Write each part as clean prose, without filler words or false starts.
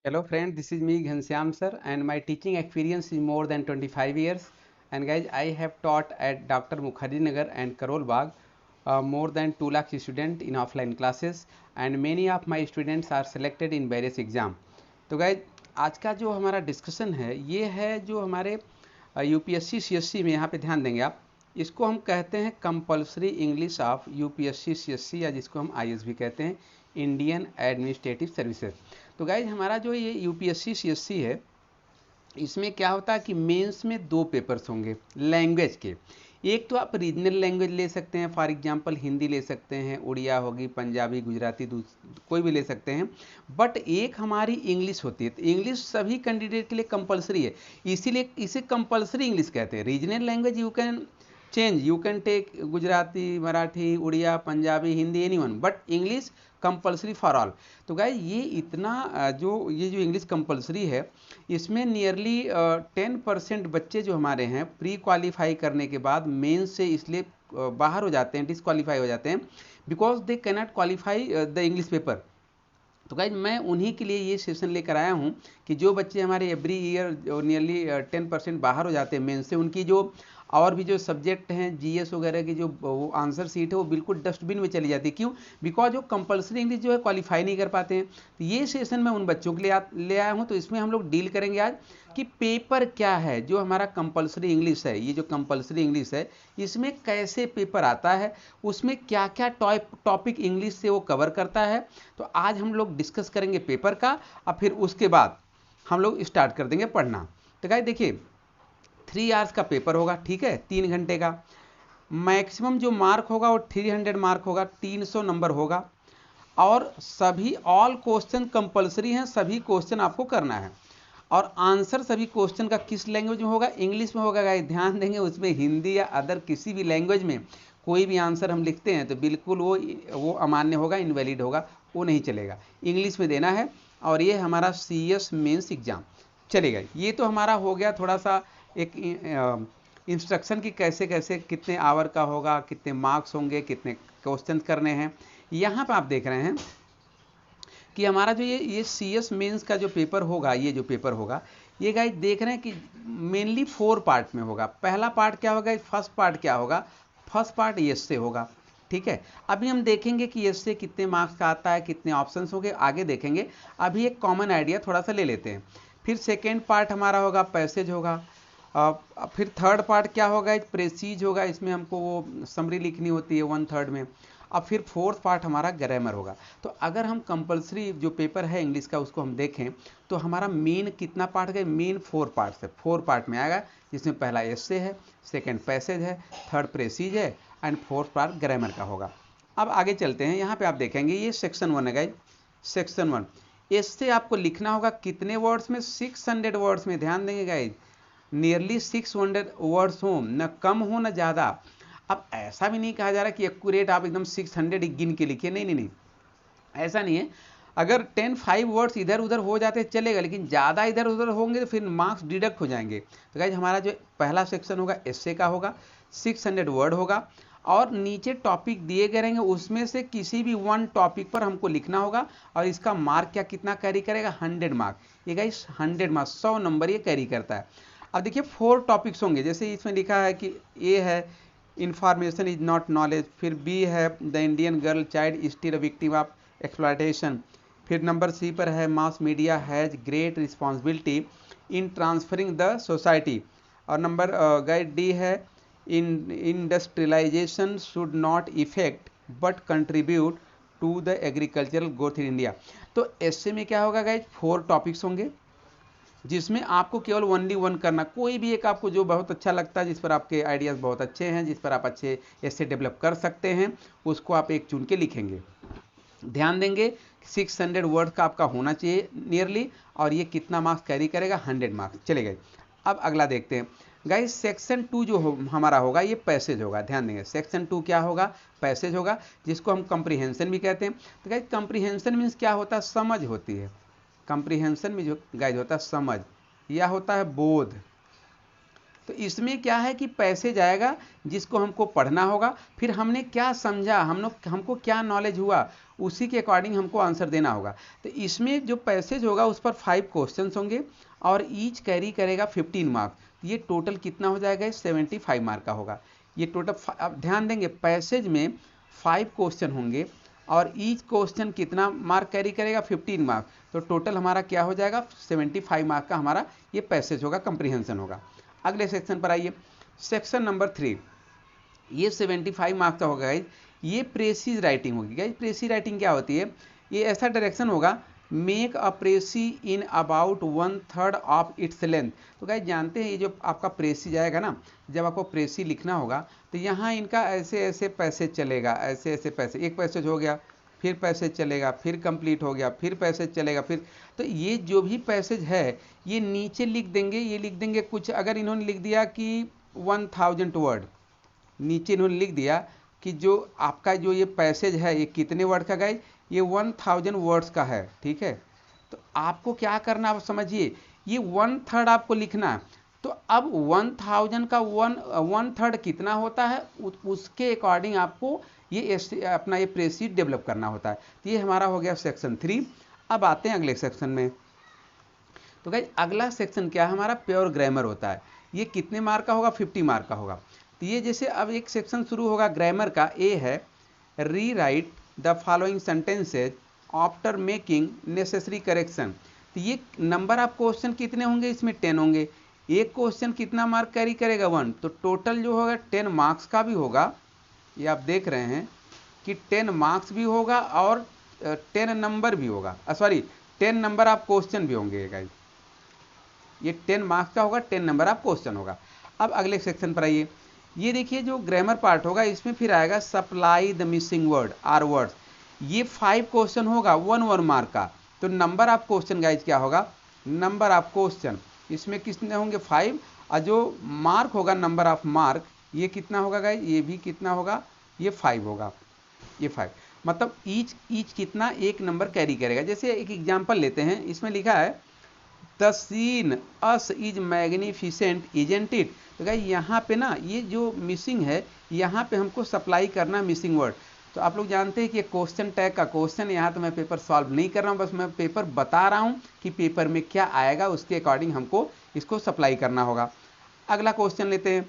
Hello friend, this is me Ghanshyam sir and my teaching experience is more than 25 years, and guys I have taught at Dr. Mukherjee Nagar and Karol Bagh more than 2 lakh students in offline classes, and many of my students are selected in various exam. तो guys आज का जो हमारा discussion है ये है जो हमारे यूपीएससी सीएससी में, यहाँ पे ध्यान देंगे आप, इसको हम कहते हैं compulsory English of UPSC CSC, या जिसको हम आईएएस भी कहते हैं, इंडियन एडमिनिस्ट्रेटिव सर्विसेज। तो गाइज हमारा जो ये यूपीएससी सीएससी है, इसमें क्या होता है कि मेंस में 2 पेपर्स होंगे लैंग्वेज के। एक तो आप रीजनल लैंग्वेज ले सकते हैं, फॉर एग्जांपल हिंदी ले सकते हैं, उड़िया होगी, पंजाबी, गुजराती, कोई भी ले सकते हैं। बट एक हमारी इंग्लिश होती है, तो इंग्लिश सभी कैंडिडेट के लिए कंपलसरी है, इसीलिए इसे कंपलसरी इंग्लिश कहते हैं। Regional language you can change, you can take Gujarati, Marathi, Odia, Punjabi, Hindi, anyone, but English compulsory for all. तो गाइस ये इतना ये जो इंग्लिश कंपलसरी है, इसमें नियरली 10% बच्चे जो हमारे हैं प्री क्वालिफाई करने के बाद मेंस से इसलिए बाहर हो जाते हैं, डिसक्वालीफाई हो जाते हैं, because they cannot qualify the English paper. तो गाइज मैं उन्हीं के लिए ये सेशन लेकर आया हूँ कि जो बच्चे हमारे एवरी ईयर नियरली 10% बाहर हो जाते हैं मेंस से, उनकी जो और भी जो सब्जेक्ट हैं जीएस वगैरह की जो वो आंसर सीट है वो बिल्कुल डस्टबिन में चली जाती है। क्यों? बिकॉज वो कंपलसरी इंग्लिश जो है क्वालिफाई नहीं कर पाते हैं। तो ये सेशन मैं उन बच्चों के लिए ले आया हूँ। तो इसमें हम लोग डील करेंगे आज कि पेपर क्या है जो हमारा कंपलसरी इंग्लिश है। ये जो कंपलसरी इंग्लिश है इसमें कैसे पेपर आता है, उसमें क्या क्या टॉपिक इंग्लिश से वो कवर करता है। तो आज हम लोग डिस्कस करेंगे पेपर का, और फिर उसके बाद हम लोग स्टार्ट कर देंगे पढ़ना। तो गाइस देखिए 3 आवर्स का पेपर होगा, ठीक है, 3 घंटे का। मैक्सिमम जो मार्क होगा वो 300 मार्क होगा, 300 नंबर होगा। और सभी ऑल क्वेश्चन कंपलसरी हैं, सभी क्वेश्चन आपको करना है। और आंसर सभी क्वेश्चन का किस लैंग्वेज में होगा? इंग्लिश में होगा गाइस, ध्यान देंगे। उसमें हिंदी या अदर किसी भी लैंग्वेज में कोई भी आंसर हम लिखते हैं तो बिल्कुल वो अमान्य होगा, इनवैलिड होगा, वो नहीं चलेगा। इंग्लिश में देना है। और ये हमारा सीएस मेंस एग्जाम चलेगा। ये तो हमारा हो गया थोड़ा सा एक इंस्ट्रक्शन की कैसे कैसे कितने आवर का होगा, कितने मार्क्स होंगे, कितने क्वेश्चन करने हैं। यहाँ पर आप देख रहे हैं कि हमारा जो ये सीएस मेंस का जो पेपर होगा, ये जो पेपर होगा, ये गाइस देख रहे हैं कि मेनली 4 पार्ट में होगा। पहला पार्ट क्या होगा? फर्स्ट पार्ट क्या होगा? फर्स्ट पार्ट यस से होगा, ठीक है। अभी हम देखेंगे कि यस से कितने मार्क्स का आता है, कितने ऑप्शंस होंगे, आगे देखेंगे। अभी एक कॉमन आइडिया थोड़ा सा ले लेते हैं। फिर सेकेंड पार्ट हमारा होगा पैसेज होगा। फिर थर्ड पार्ट क्या होगा? प्रेसीज होगा, इसमें हमको वो समरी लिखनी होती है 1/3 में। अब फिर फोर्थ पार्ट हमारा ग्रामर होगा। तो अगर हम कंपलसरी जो पेपर है इंग्लिश का उसको हम देखें तो हमारा मेन कितना पार्ट है? मेन 4 पार्ट है, 4 पार्ट में आएगा, जिसमें पहला एस्से है, सेकंड पैसेज है, थर्ड प्रेसीज है, एंड फोर्थ पार्ट ग्रामर का होगा। अब आगे चलते हैं। यहाँ पे आप देखेंगे ये सेक्शन 1 है गाइस, सेक्शन 1। इससे आपको लिखना होगा कितने वर्ड्स में? 600 वर्ड्स में। ध्यान देंगे गाइस, नियरली 600 वर्ड्स हो, न कम हो न ज़्यादा। अब ऐसा भी नहीं कहा जा रहा कि एक्यूरेट आप एकदम 600 गिन के लिखिए, नहीं नहीं नहीं, ऐसा नहीं है। अगर 5 वर्ड्स इधर उधर हो जाते चलेगा, लेकिन ज़्यादा इधर उधर होंगे तो फिर मार्क्स डिडक्ट हो जाएंगे। तो गाइस हमारा जो पहला सेक्शन होगा एस्से का होगा, 600 वर्ड होगा, और नीचे टॉपिक दिए गए रहेंगे, उसमें से किसी भी 1 टॉपिक पर हमको लिखना होगा। और इसका मार्क क्या कितना कैरी करेगा? 100 मार्क। ये गाइस 100 मार्क्स, 100 नंबर ये कैरी करता है। अब देखिए 4 टॉपिक्स होंगे, जैसे इसमें लिखा है कि ए है इंफॉर्मेशन इज नॉट नॉलेज, फिर बी है the Indian girl child still victim of exploitation, फिर नंबर सी पर है mass media has great responsibility in transferring the society, और नंबर गाइड डी है in industrialisation should not affect but contribute to the agricultural growth in India. तो ऐसे में क्या होगा गाइज? 4 टॉपिक्स होंगे, जिसमें आपको केवल ओनली 1 करना। कोई भी एक आपको जो बहुत अच्छा लगता है, जिस पर आपके आइडियाज़ बहुत अच्छे हैं, जिस पर आप अच्छे ऐसे डेवलप कर सकते हैं, उसको आप एक चुन के लिखेंगे। ध्यान देंगे 600 वर्ड का आपका होना चाहिए नियरली, और ये कितना मार्क्स कैरी करेगा? 100 मार्क्स। चले गए। अब अगला देखते हैं गाइस, सेक्शन 2 जो हमारा होगा ये पैसेज होगा। ध्यान देंगे सेक्शन 2 क्या होगा? पैसेज होगा, जिसको हम कंप्रीहेंशन भी कहते हैं। तो गाइस कंप्रीहेंशन मीन्स क्या होता है? समझ होती है। कंप्रीहेंशन में जो गाइज होता है समझ, या होता है बोध। तो इसमें क्या है कि पैसेज आएगा जिसको हमको पढ़ना होगा, फिर हमने क्या समझा, हमको क्या नॉलेज हुआ, उसी के अकॉर्डिंग हमको आंसर देना होगा। तो इसमें जो पैसेज होगा उस पर 5 क्वेश्चंस होंगे और ईच कैरी करेगा 15 मार्क्स। ये टोटल कितना हो जाएगा, 75 मार्क का होगा ये टोटल। अब ध्यान देंगे पैसेज में 5 क्वेश्चन होंगे और ईच क्वेश्चन कितना मार्क कैरी करेगा, 15 मार्क। तो टोटल हमारा क्या हो जाएगा, 75 मार्क का हमारा ये पैसेज होगा, कंप्रीहेंशन होगा। अगले सेक्शन पर आइए, सेक्शन नंबर 3, ये 75 मार्क्स का होगा गाइज। ये प्रेसीज राइटिंग होगी गाइज। प्रेसीज राइटिंग क्या होती है, ये ऐसा डायरेक्शन होगा, make a precis in about 1/3 of its length. तो गाइज जानते हैं ये जो आपका प्रेसी जाएगा ना, जब आपको प्रेसी लिखना होगा तो यहाँ इनका ऐसे ऐसे पैसेज चलेगा, ऐसे ऐसे पैसे, एक पैसेज हो गया, फिर पैसेज चलेगा, फिर कंप्लीट हो गया, फिर पैसेज चलेगा, फिर। तो ये जो भी पैसेज है ये नीचे लिख देंगे, ये लिख देंगे कुछ, अगर इन्होंने लिख दिया कि 1000 वर्ड, नीचे इन्होंने लिख दिया कि जो आपका जो ये पैसेज है ये कितने वर्ड का गाइज, ये 1000 वर्ड्स का है, ठीक है। तो आपको क्या करना, आप समझिए, ये 1/3 आपको लिखना है। तो अब 1000 का 1/3 कितना होता है, उसके अकॉर्डिंग आपको ये अपना ये प्रेसीड डेवलप करना होता है। तो ये हमारा हो गया सेक्शन 3। अब आते हैं अगले सेक्शन में। तो गाइज अगला सेक्शन क्या है हमारा, प्योर ग्रामर होता है। ये कितने मार्क का होगा, 50 मार्क का होगा। तो ये जैसे अब एक सेक्शन शुरू होगा ग्रामर का, ए है री right the following sentences after making necessary correction. तो ये नंबर ऑफ क्वेश्चन कितने होंगे, इसमें 10 होंगे। एक क्वेश्चन कितना मार्क कैरी करेगा, 1। तो टोटल जो होगा 10 मार्क्स का भी होगा, ये आप देख रहे हैं कि 10 मार्क्स भी होगा और 10 नंबर भी होगा, सॉरी 10 नंबर ऑफ क्वेश्चन भी होंगे गाइस। ये 10 मार्क्स का होगा, 10 नंबर ऑफ क्वेश्चन होगा। अब अगले सेक्शन पर आइए, ये देखिए जो ग्रामर पार्ट होगा इसमें फिर आएगा supply the missing word or words. ये 5 क्वेश्चन होगा 1 मार्क का। तो नंबर ऑफ क्वेश्चन गाइज क्या होगा, नंबर ऑफ क्वेश्चन इसमें कितने होंगे, 5। और जो मार्क होगा नंबर ऑफ मार्क, ये कितना होगा गाइज, ये भी कितना होगा, ये 5 होगा, ये 5। मतलब ईच कितना, एक नंबर कैरी करेगा। जैसे एक एग्जाम्पल लेते हैं, इसमें लिखा है the scene as is magnificent isn't it. तो गाइस यहाँ पे ना ये जो मिसिंग है, यहाँ पे हमको सप्लाई करना मिसिंग वर्ड। तो आप लोग जानते हैं कि क्वेश्चन टैग का क्वेश्चन, यहाँ तो मैं पेपर सॉल्व नहीं कर रहा हूँ, बस मैं पेपर बता रहा हूँ कि पेपर में क्या आएगा, उसके अकॉर्डिंग हमको इसको सप्लाई करना होगा। अगला क्वेश्चन लेते हैं,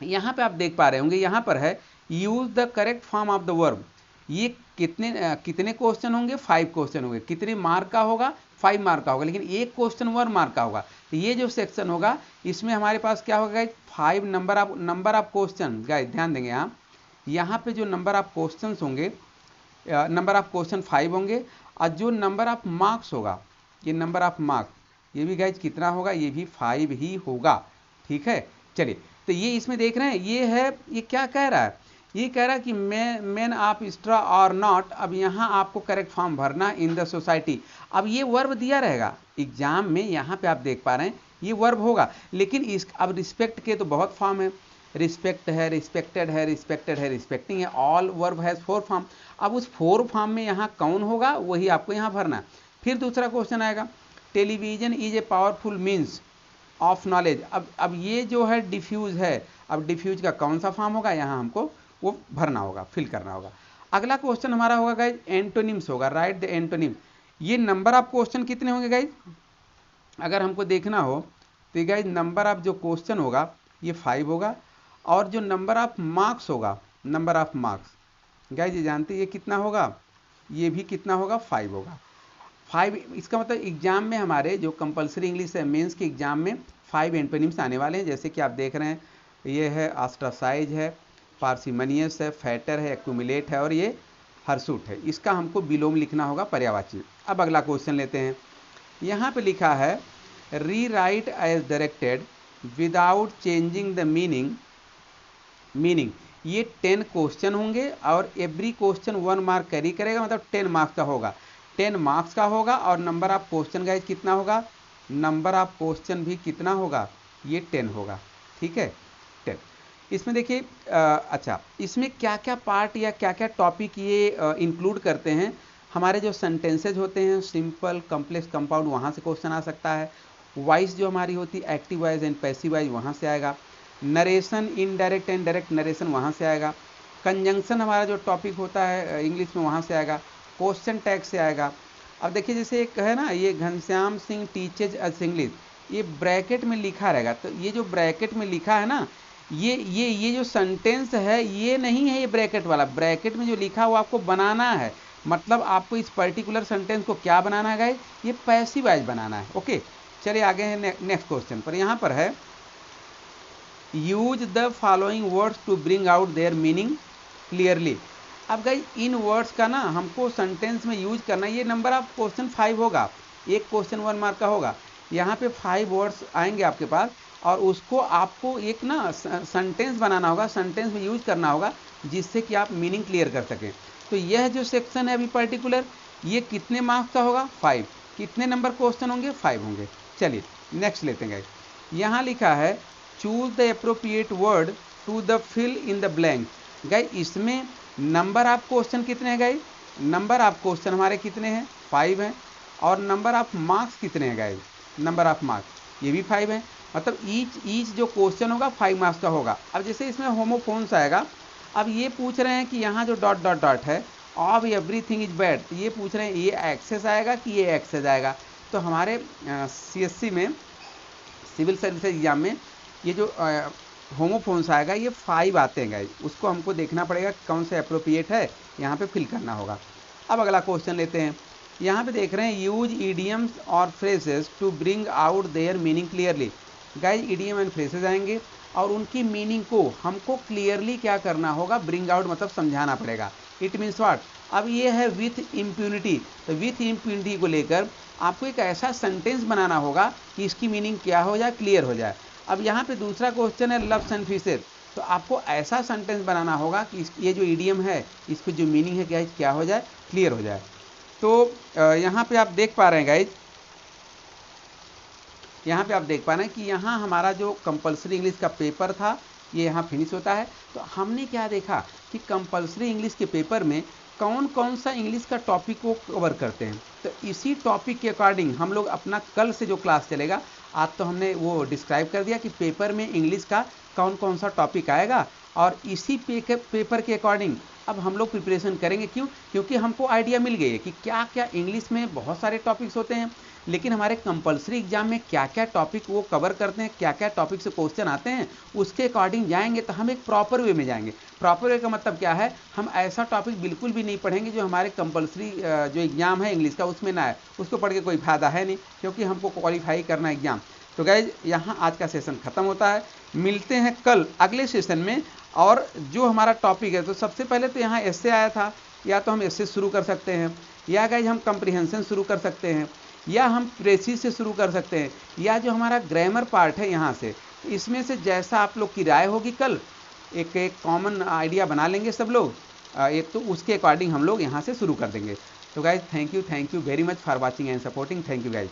यहाँ पे आप देख पा रहे होंगे, यहाँ पर है use the correct form of the verb. ये कितने क्वेश्चन होंगे, 5 क्वेश्चन होंगे। कितने मार्क का होगा, 5 मार्क का होगा, लेकिन एक क्वेश्चन 1 मार्क का होगा। तो ये जो सेक्शन होगा इसमें हमारे पास क्या होगा, 5 नंबर ऑफ क्वेश्चन। गाइस ध्यान देंगे आप, यहाँ पे जो नंबर ऑफ क्वेश्चन होंगे, नंबर ऑफ क्वेश्चन 5 होंगे, और जो नंबर ऑफ मार्क्स होगा, ये नंबर ऑफ मार्क्स ये भी गाइस कितना होगा, ये भी 5 ही होगा, ठीक है। चलिए, तो ये इसमें देख रहे हैं, ये है, ये क्या कह रहा है, ये कह रहा है कि मैन ऑफ स्ट्रा और नॉट। अब यहाँ आपको करेक्ट फॉर्म भरना इन द सोसाइटी। अब ये वर्ब दिया रहेगा एग्जाम में, यहाँ पे आप देख पा रहे हैं ये वर्ब होगा, लेकिन इस अब रिस्पेक्ट के तो बहुत फॉर्म है, रिस्पेक्ट है, रिस्पेक्टेड है, रिस्पेक्टेड है, रिस्पेक्टिंग है, ऑल वर्ब हैज 4 फॉर्म। अब उस 4 फॉर्म में यहाँ कौन होगा, वही आपको यहाँ भरना। फिर दूसरा क्वेश्चन आएगा, television is a powerful means of knowledge. अब ये जो है डिफ्यूज है, अब डिफ्यूज का कौन सा फॉर्म होगा, यहाँ हमको वो भरना होगा, फिल करना होगा। अगला क्वेश्चन हमारा होगा गाइज एंटोनिम्स होगा, राइट द एंटोनिम। ये नंबर ऑफ क्वेश्चन कितने होंगे गाइज, अगर हमको देखना हो तो गाइज नंबर ऑफ जो क्वेश्चन होगा ये 5 होगा, और जो नंबर ऑफ मार्क्स होगा, नंबर ऑफ मार्क्स गाइज ये जानते हैं ये कितना होगा, ये भी कितना होगा, 5 होगा। 5, इसका मतलब एग्जाम में हमारे जो कंपलसरी इंग्लिश है मेंस के एग्जाम में 5 एंटोनिम्स आने वाले हैं। जैसे कि आप देख रहे हैं, ये है ऑस्ट्रासाइज है, पार्सिमनियस है, फैटर है, एक्यूमुलेट है, और ये हर्सूट है। इसका हमको विलोम लिखना होगा, पर्यायवाची। अब अगला क्वेश्चन लेते हैं, यहाँ पे लिखा है rewrite as directed without changing the meaning. ये 10 क्वेश्चन होंगे और एवरी क्वेश्चन 1 मार्क कैरी करेगा, मतलब 10 मार्क्स का होगा, 10 मार्क्स का होगा। और नंबर ऑफ क्वेश्चन गाइज कितना होगा, नंबर ऑफ क्वेश्चन भी कितना होगा, ये 10 होगा, ठीक है, 10। इसमें देखिए अच्छा, इसमें क्या क्या पार्ट या क्या क्या टॉपिक ये इंक्लूड करते हैं। हमारे जो सेंटेंसेज होते हैं, सिंपल, कॉम्प्लेक्स, कंपाउंड, वहाँ से क्वेश्चन आ सकता है। वॉइस जो हमारी होती है, active voice and passive voice, वहाँ से आएगा। Narration, indirect and direct narration, वहाँ से आएगा। कंजंक्शन हमारा जो टॉपिक होता है इंग्लिश में वहाँ से आएगा, क्वेश्चन टैग से आएगा। अब देखिए जैसे एक है ना, ये घनश्याम सिंह टीचेज अस इंग्लिश, ये ब्रैकेट में लिखा रहेगा, तो ये जो ब्रैकेट में लिखा है ना, ये जो सेंटेंस है ये नहीं है, ये ब्रैकेट वाला, ब्रैकेट में जो लिखा वो आपको बनाना है। मतलब आपको इस पर्टिकुलर सेंटेंस को क्या बनाना है गाइस, ये पैसिव वॉइस बनाना है। ओके, चलिए आगे हैं नेक्स्ट क्वेश्चन पर। यहाँ पर है use the following words to bring out their meaning clearly. अब गाइस इन वर्ड्स का ना हमको सेंटेंस में यूज करना है। ये नंबर ऑफ क्वेश्चन 5 होगा, एक क्वेश्चन 1 मार्क का होगा। यहाँ पे 5 वर्ड्स आएंगे आपके पास और उसको आपको एक ना सेंटेंस बनाना होगा, सेंटेंस में यूज करना होगा जिससे कि आप मीनिंग क्लियर कर सकें। तो यह जो सेक्शन है अभी पर्टिकुलर, ये कितने मार्क्स का होगा, 5। कितने नंबर क्वेश्चन होंगे, 5 होंगे। चलिए नेक्स्ट लेते हैं गाइस। यहाँ लिखा है choose the appropriate word to the fill in the blank. Guys इसमें नंबर ऑफ क्वेश्चन कितने हैं गाइस, नंबर ऑफ क्वेश्चन हमारे कितने हैं, 5 हैं। और नंबर ऑफ मार्क्स कितने हैं गाइस, नंबर ऑफ मार्क्स ये भी 5 है। मतलब ईच जो क्वेश्चन होगा 5 मार्क्स का होगा। अब जैसे इसमें होमोफोन्स आएगा, अब ये पूछ रहे हैं कि यहाँ जो डॉट डॉट डॉट है ऑफ एवरीथिंग इज बैड, तो ये पूछ रहे हैं ये एक्सेस आएगा कि ये एक्सेस आएगा। तो हमारे CSC में, सिविल सर्विस एग्जाम में, ये जो होमोफोन्स आएगा ये 5 आते हैं गाइस, उसको हमको देखना पड़ेगा कौन सा अप्रोप्रिएट है, यहाँ पे फिल करना होगा। अब अगला क्वेश्चन लेते हैं। यहाँ पे देख रहे हैं यूज ईडियम्स और phrases to bring out their meaning clearly. Guys idiom and phrases आएंगे और उनकी मीनिंग को हमको क्लियरली क्या करना होगा, ब्रिंग आउट मतलब समझाना पड़ेगा। इट मीन्स व्हाट, अब ये है विथ इम्प्यूनिटी, तो विथ इम्प्यूनिटी को लेकर आपको एक ऐसा सेंटेंस बनाना होगा कि इसकी मीनिंग क्या हो जाए, क्लियर हो जाए। अब यहाँ पे दूसरा क्वेश्चन है लव्स एंड फिशेस, तो आपको ऐसा सेंटेंस बनाना होगा कि ये जो ईडियम है इसकी जो मीनिंग है क्या हो जाए, क्लियर हो जाए। तो यहाँ पे आप देख पा रहे हैं गाइज, यहाँ पे आप देख पा रहे हैं कि यहाँ हमारा जो कंपलसरी इंग्लिश का पेपर था ये यहाँ फिनिश होता है। तो हमने क्या देखा कि कंपलसरी इंग्लिश के पेपर में कौन कौन सा इंग्लिश का टॉपिक को कवर करते हैं। तो इसी टॉपिक के अकॉर्डिंग हम लोग अपना कल से जो क्लास चलेगा, आज तो हमने वो डिस्क्राइब कर दिया कि पेपर में इंग्लिश का कौन कौन सा टॉपिक आएगा, और इसी पेपर के अकॉर्डिंग अब हम लोग प्रिपरेशन करेंगे। क्यों, क्योंकि हमको आइडिया मिल गई है कि क्या क्या इंग्लिश में बहुत सारे टॉपिक्स होते हैं, लेकिन हमारे कंपलसरी एग्जाम में क्या क्या टॉपिक वो कवर करते हैं, क्या क्या टॉपिक से क्वेश्चन आते हैं, उसके अकॉर्डिंग जाएंगे तो हम एक प्रॉपर वे में जाएंगे। प्रॉपर वे का मतलब क्या है, हम ऐसा टॉपिक बिल्कुल भी नहीं पढ़ेंगे जो हमारे कंपलसरी जो एग्जाम है इंग्लिश का उसमें ना है, उसको पढ़ के कोई फायदा है नहीं, क्योंकि हमको क्वालिफाई करना एग्जाम। तो गाइज यहाँ आज का सेशन खत्म होता है, मिलते हैं कल अगले सेशन में। और जो हमारा टॉपिक है, तो सबसे पहले तो यहाँ एस्से आया था, या तो हम एस्से शुरू कर सकते हैं, या गाइज हम कंप्रीहेंशन शुरू कर सकते हैं, या हम प्रेसिस से शुरू कर सकते हैं, या जो हमारा ग्रामर पार्ट है यहाँ से, इसमें से जैसा आप लोग की राय होगी कल एक कॉमन आइडिया बना लेंगे सब लोग, एक तो उसके अकॉर्डिंग हम लोग यहाँ से शुरू कर देंगे। तो guys thank you very much for watching and supporting. Thank you guys.